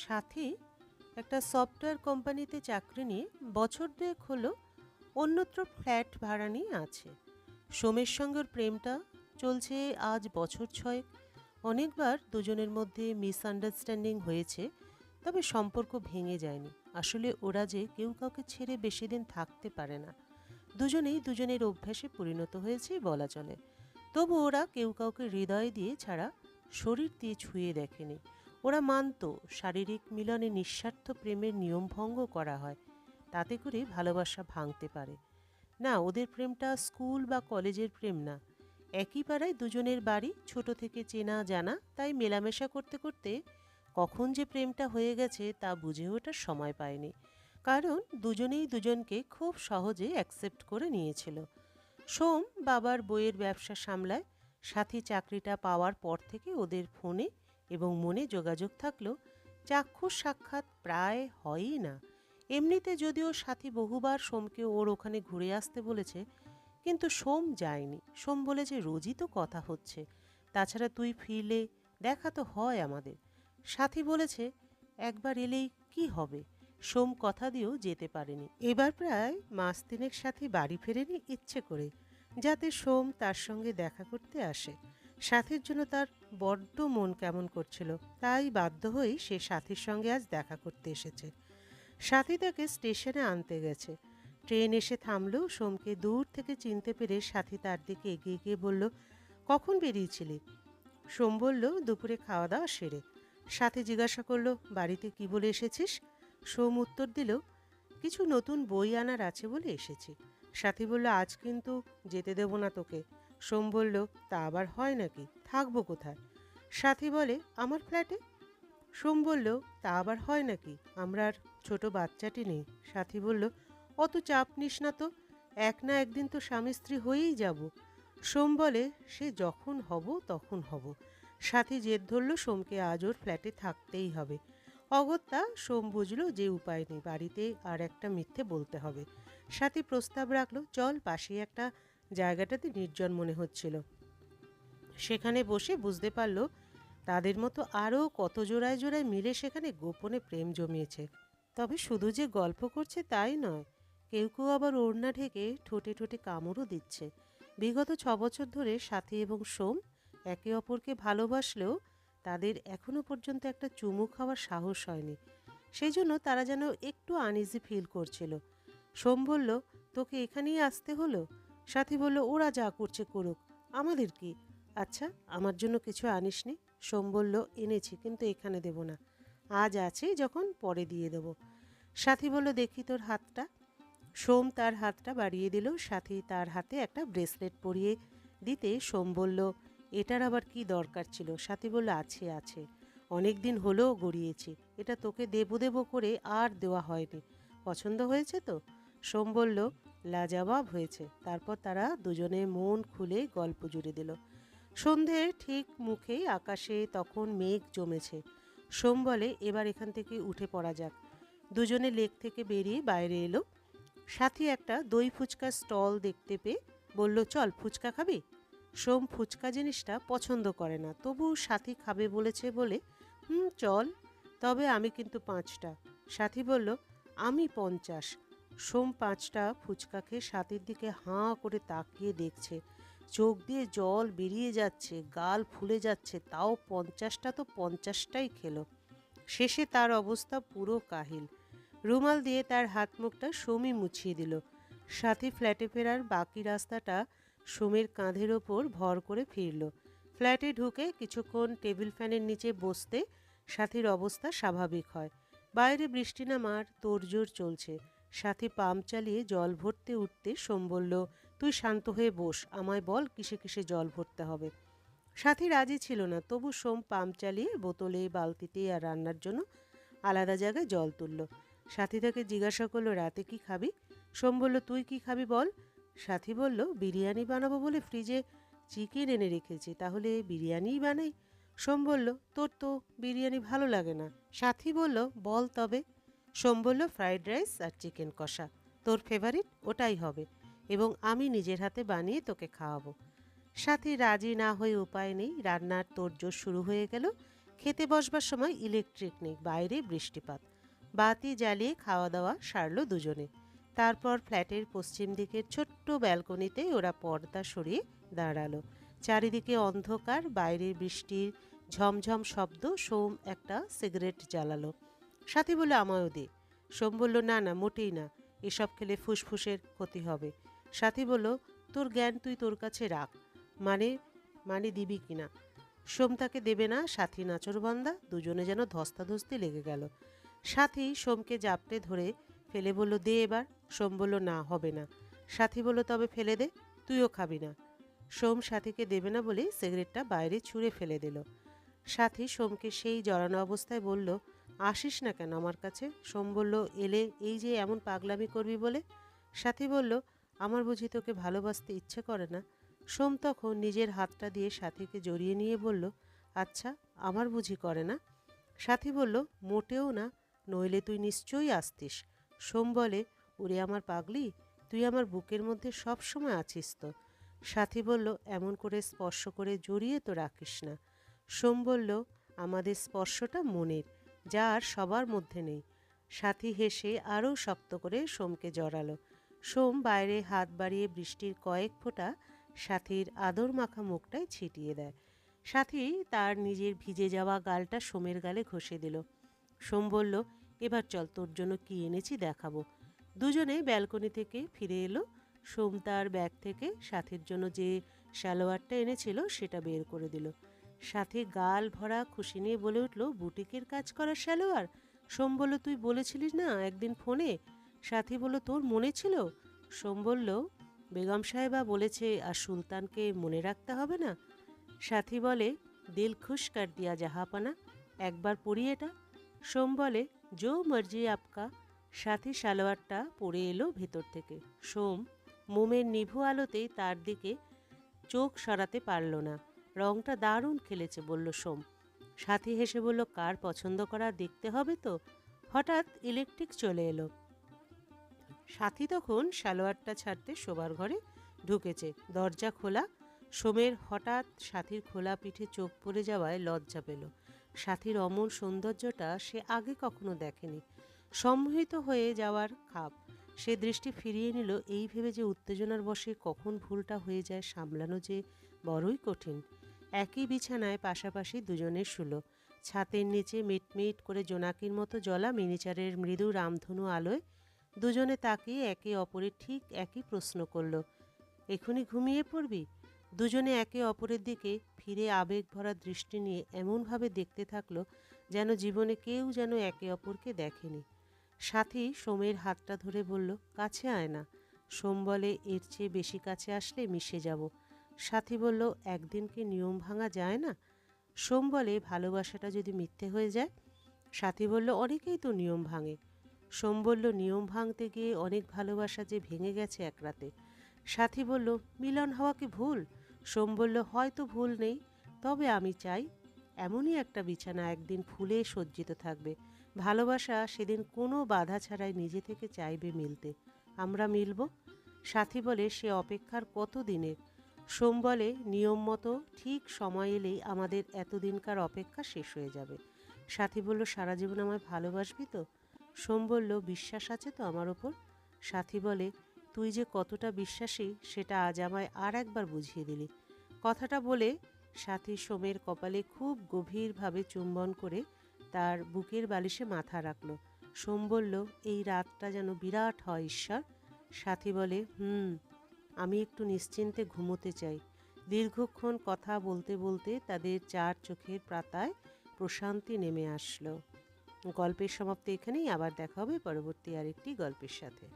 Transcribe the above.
সাথী একটা সফটওয়্যার কোম্পানিতে চাকরি নিয়ে বছর দুয়েক হলো অন্যত্র ফ্ল্যাট ভাড়া নিয়ে আছে। সোমের সঙ্গে ওর প্রেমটা চলছে আজ বছর ছয়েক। অনেকবার দুজনের মধ্যে মিসআন্ডারস্ট্যান্ডিং হয়েছে, তবে সম্পর্ক ভেঙে যায়নি। আসলে ওরা যে কেউ কাউকে ছেড়ে বেশি দিন থাকতে পারে না। দুজনেই দুজনের অভ্যাসে পরিণত হয়েছে বলা চলে। তবু ওরা কেউ কাউকে হৃদয় দিয়ে ছাড়া শরীর দিয়ে ছুঁয়ে দেখেনি। ওরা মানত শারীরিক মিলনে নিঃস্বার্থ প্রেমের নিয়ম ভঙ্গ করা হয়, তাতে করে ভালোবাসা ভাঙতে পারে না। ওদের প্রেমটা স্কুল বা কলেজের প্রেম না। একই পাড়ায় দুজনের বাড়ি, ছোট থেকে চেনা জানা, তাই মেলামেশা করতে করতে কখন যে প্রেমটা হয়ে গেছে তা বুঝে ওঠার সময় পায়নি। কারণ দুজনেই দুজনকে খুব সহজে অ্যাকসেপ্ট করে নিয়েছিল। সোম বাবার বইয়ের ব্যবসা সামলায়। সাথী চাকরিটা পাওয়ার পর থেকে ওদের ফোনে এবং মনে যোগাযোগ থাকলেও চাক্ষুষ সাক্ষাৎ প্রায় হয়ই না। এমনিতে যদিও সাথী বহুবার সোমকে ওর ওখানে ঘুরে আসতে বলেছে, কিন্তু সোম যায়নি। সোম বলেছে রোজই তো কথা হচ্ছে, তাছাড়া তুই ফিরলে দেখা তো হয় আমাদের। সাথী বলেছে একবার এলেই কি হবে। সোম কথা দিয়েও যেতে পারেনি। এবার প্রায় মাস তিনেক সাথী বাড়ি ফেরেনি ইচ্ছে করে, যাতে সোম তার সঙ্গে দেখা করতে আসে। সাথীর জন্য তার বড্ড মন কেমন করছিল, তাই বাধ্য হয়েই সে সাথীর সঙ্গে আজ দেখা করতে এসেছে। সাথী তাকে স্টেশনে আনতে গেছে। ট্রেন এসে থামলেও সোমকে দূর থেকে চিনতে পেরে সাথী তার দিকে এগিয়ে গিয়ে বলল, কখন বেরিয়েছিলি? সোম বলল, দুপুরে খাওয়া দাওয়া সেরে। সাথী জিজ্ঞাসা করলো, বাড়িতে কি বলে এসেছিস? সোম উত্তর দিল, কিছু নতুন বই আনার আছে বলে এসেছি। সাথী বলল, আজ কিন্তু যেতে দেব না তোকে। সোম বলল, তা আবার হয় নাকি, থাকবো কোথায়? সাথী বলে, আমার ফ্ল্যাটে। সোম বলল, তা আবার হয় নাকি, আমরা আর ছোট বাচ্চাটি নেই। সাথী বলল, অত চাপ নিস না তো, এক না একদিন তো স্বামী স্ত্রী হয়েই যাব। সোম বলে, সে যখন হব তখন হব। সাথী জেদ ধরল সোমকে আজ ওর ফ্ল্যাটে থাকতেই হবে। অগত্যা সোম বুঝল যে উপায় নেই, বাড়িতে আর একটা মিথ্যে বলতে হবে। সাথী প্রস্তাব রাখলো, চল, পাশে একটা জায়গাটাতে নির্জন মনে হচ্ছিল। সেখানে বসে বুঝতে পারল তাদের মতো আরও কত জোড়ায় জোড়ায় মিলে সেখানে গোপনে প্রেম জমিয়েছে। তবে শুধু যে গল্প করছে তাই নয়, কেউ কেউ আবার ওড়না ঢেকে ঠোঁটে ঠোঁটে কামড়ও দিচ্ছে। বিগত 6 বছর ধরে সাথী এবং সোম একে অপরকে ভালোবাসলেও তাদের এখনো পর্যন্ত একটা চুমু খাওয়ার সাহস হয়নি। সেই জন্য তারা যেন একটু আনইজি ফিল করছিল। সোম বলল, তোকে এখানেই আসতে হলো? সাথী বলল, ওরা যা করছে করুক, আমাদের কি? আচ্ছা, আমার জন্য কিছু আনিসনি? সোম বলল, এনেছি, কিন্তু এখানে দেব না। আজ আছে, যখন পরে দিয়ে দেব। সাথী বলল, দেখি তোর হাতটা। সোম তার হাতটা বাড়িয়ে দিল। সাথী তার হাতে একটা ব্রেসলেট পরিয়ে দিতে সোম বলল, এটার আবার কি দরকার ছিল? সাথী বলল, আছে আছে, অনেক দিন হলেও গড়িয়েছি, এটা তোকে দেবো দেবো করে আর দেওয়া হয়নি। পছন্দ হয়েছে তো? সোম বলল, লাজবাব হয়েছে। তারপর তারা দুজনে মন খুলে গল্প জুড়ে দিল। সন্ধে ঠিক মুখেই আকাশে তখন মেঘ জমেছে। সোম বলে, এবার এখান থেকে উঠে পড়া যাক। দুজনে লেক থেকে বেরিয়ে বাইরে এলো। সাথী একটা দই ফুচকা স্টল দেখতে পেয়ে বলল, চল, ফুচকা খাবি? সোম ফুচকা জিনিসটা পছন্দ করে না, তবু সাথী খাবে বলেছে বলে, চল, তবে আমি কিন্তু 5টা। সাথী বলল, আমি 50। সোম 5টা ফুচকা খেয়ে সাথীর দিকে হাঁ করে তাকিয়ে দেখছে। চোখ দিয়ে জল বেরিয়ে যাচ্ছে, গাল ফুলে যাচ্ছে, তাও 50টা তো 50টাই খেলো। শেষে তার অবস্থা পুরো কাহিল। রুমাল দিয়ে তার হাত মুখটা সোমই মুছিয়ে দিল। সাথী ফ্ল্যাটে ফেরার বাকি রাস্তাটা সোমের কাঁধের ওপর ভর করে ফিরল। ফ্ল্যাটে ঢুকে কিছুক্ষণ টেবিল ফ্যানের নিচে বসতে সাথীর অবস্থা স্বাভাবিক হয়। বাইরে বৃষ্টি নামার তোড়জোড় চলছে। সাথী পাম্প চালিয়ে জল ভরতে উঠতে সোম বলল, তুই শান্ত হয়ে বস, আমায় বল কিসে কিসে জল ভরতে হবে। সাথী রাজি ছিল না, তবু সোম পাম্প চালিয়ে বোতলে, বালতিতে আর রান্নার জন্য আলাদা জায়গায় জল তুলল। সাথী তাকে জিজ্ঞাসা করলো, রাতে কি খাবি? সোম বলল, তুই কি খাবি বল। সাথী বলল, বিরিয়ানি বানাবো বলে ফ্রিজে চিকেন এনে রেখেছি, তাহলে বিরিয়ানিই বানাই। সোম বলল, তোর তো বিরিয়ানি ভালো লাগে না। সাথী বলল, বল তবে। সোম বলল, ফ্রাইড রাইস আর চিকেন কষা, তোর ফেভারিট ওটাই হবে, এবং আমি নিজের হাতে বানিয়ে তোকে খাওয়াবো। সাথী রাজি না হয়ে উপায় নেই, রান্নার তোড়জোড় শুরু হয়ে গেল। খেতে বসবার সময় ইলেকট্রিক নেই, বাইরে বৃষ্টিপাত। বাতি জ্বালিয়ে খাওয়া দাওয়া সারলো দুজনে। তারপর ফ্ল্যাটের পশ্চিম দিকের ছোট্ট ব্যালকনিতে ওরা পর্দা সরিয়ে দাঁড়ালো। চারিদিকে অন্ধকার, বাইরে বৃষ্টির ঝমঝম শব্দ। সোম একটা সিগারেট জ্বালালো। সাথী বলল, আমায়ও দে। সোম বলল, না না, মোটেই না, এসব খেলে ফুসফুসের ক্ষতি হবে। সাথী বলল, তোর জ্ঞান তুই তোর কাছে রাখ, মানে মানে দিবি কিনা। সোম তাকে দেবে না, সাথী নাচরবান্দা। দুজনে যেন ধস্তাধস্তি লেগে গেল। সাথী সোমকে জাপটে ধরে ফেলে বলল, দে এবার। সোম বলল, না, হবে না। সাথী বলল, তবে ফেলে দে, তুইও খাবি না। সোম সাথীকে দেবে না বলে সিগারেটটা বাইরে ছুঁড়ে ফেলে দিল। সাথী সোমকে সেই জড়ানো অবস্থায় বলল, আসিস না কেন আমার কাছে? সোম বলল, এলে এই যে এমন পাগলামি করবি বলে। সাথী বলল, আমার বুঝি তোকে ভালোবাসতে ইচ্ছে করে না? সোম তখন নিজের হাতটা দিয়ে সাথীকে জড়িয়ে নিয়ে বলল, আচ্ছা, আমার বুঝি করে না? সাথী বলল, মোটেও না, নইলে তুই নিশ্চয়ই আসতিস। সোম বলে, ওরে আমার পাগলি, তুই আমার বুকের মধ্যে সব সময় আছিস তো। সাথী বলল, এমন করে স্পর্শ করে জড়িয়ে তো রাখিস না। সোম বলল, আমাদের স্পর্শটা মনের, যা আর সবার মধ্যে নেই। সাথী হেসে আরও শক্ত করে সোমকে জড়ালো। সোম বাইরে হাত বাড়িয়ে বৃষ্টির কয়েক ফোঁটা সাথীর আদর মাখা মুখটায় ছিটিয়ে দেয়। সাথী তার নিজের ভিজে যাওয়া গালটা সোমের গালে ঘষে দিল। সোম বলল, এবার চল, তোর জন্য কি এনেছি দেখাবো। দুজনে ব্যালকনি থেকে ফিরে এলো। সোম তার ব্যাগ থেকে সাথীর জন্য যে সালোয়ারটা এনেছিল সেটা বের করে দিল। সাথী গাল ভরা খুশি নিয়ে বলে উঠল, বুটিকের কাজ করা সালোয়ার? সোম বলল, তুই বলেছিলিস না একদিন ফোনে। সাথী বলল, তোর মনে ছিল? সোম বলল, বেগম সাহেবা বলেছে আর সুলতানকে মনে রাখতে হবে না। সাথী বলে, দিল খুশ কর দিয়া জাহাপানা, একবার পরি এটা। সোম বলে, জো মর্জি আপকা। সাথী সালোয়ারটা পরে এলো ভেতর থেকে। সোম মোমের নিভু আলোতেই তার দিকে চোখ সরাতে পারল না। রংটা দারুণ খেলেছে, বলল সোম। সাথী হেসে বলল, কার পছন্দ করা দেখতে হবে তো। হঠাৎ ইলেকট্রিক চলে এলো। সাথী তখন সালোয়ারটা ছাড়তে শোবার ঘরে ঢুকেছে। দরজা খোলা। সোমের হঠাৎ সাথীর খোলা পিঠে চোখ পড়ে যাওয়ায় লজ্জা পেল। সাথীর অমন সৌন্দর্যটা সে আগে কখনো দেখেনি। সম্মোহিত হয়ে যাওয়ার খাপ। সে দৃষ্টি ফিরিয়ে নিল, এই ভেবে যে উত্তেজনার বশে কখন ভুলটা হয়ে যায় সামলানো যে বড়ই কঠিন। একই বিছানায় পাশাপাশি দুজনে শুলো। ছাতের নিচে মিটমিট করে জোনাকির মতো জ্বলা মিনিচারের মৃদু রামধনু আলোয় দুজনে তাকিয়ে একে অপরের ঠিক একই প্রশ্ন করল, এখনই ঘুমিয়ে পড়বি? দুজনে একে অপরের দিকে ফিরে আবেগ ভরা দৃষ্টি নিয়ে এমনভাবে দেখতে থাকলো যেন জীবনে কেউ যেন একে অপরকে দেখেনি। সাথী সোমের হাতটা ধরে বলল, কাছে আয় না। সোম বলে, এর চেয়ে বেশি কাছে আসলে মিশে যাব। সাথী বলল, একদিন কি নিয়ম ভাঙা যায় না? সোম বলে, ভালোবাসাটা যদি মিথ্যে হয়ে যায়? সাথী বলল, অনেকেই তো নিয়ম ভাঙে। সোম বলল, নিয়ম ভাঙতে গিয়ে অনেক ভালোবাসা যে ভেঙে গেছে এক রাতে। সাথী বলল, মিলন হওয়া কি ভুল? সোম বলল, হয়তো ভুল নেই, তবে আমি চাই এমনই একটা বিছানা একদিন ফুলে সজ্জিত থাকবে। ভালোবাসা সেদিন কোনো বাধা ছাড়াই নিজে থেকে চাইবে মিলতে। আমরা মিলব। সাথী বলে, সে অপেক্ষার কত দিনের? সোম বলে, নিয়ম মতো ঠিক সময় এলেই আমাদের এতদিনকার অপেক্ষা শেষ হয়ে যাবে। সাথী বলল, সারা জীবন আমায় ভালোবাসবি তো? সোম বলল, বিশ্বাস আছে তো আমার ওপর? সাথী বলে, তুই যে কতটা বিশ্বাসী সেটা আজ আমায় আর একবার বুঝিয়ে দিলি। কথাটা বলে সাথী সোমের কপালে খুব গভীরভাবে চুম্বন করে তার বুকের বালিশে মাথা রাখল। সোম বলল, এই রাতটা যেন বিরাট হয় ঈশ্বর। সাথী বলে, আমি একটু নিশ্চিন্তে ঘুমোতে চাই। দীর্ঘক্ষণ কথা বলতে বলতে তাদের চার চোখের পাতায় প্রশান্তি নেমে আসলো। গল্পের সমাপ্তি এখানেই। আবার দেখা হবে পরবর্তী আরেকটি গল্পের সাথে।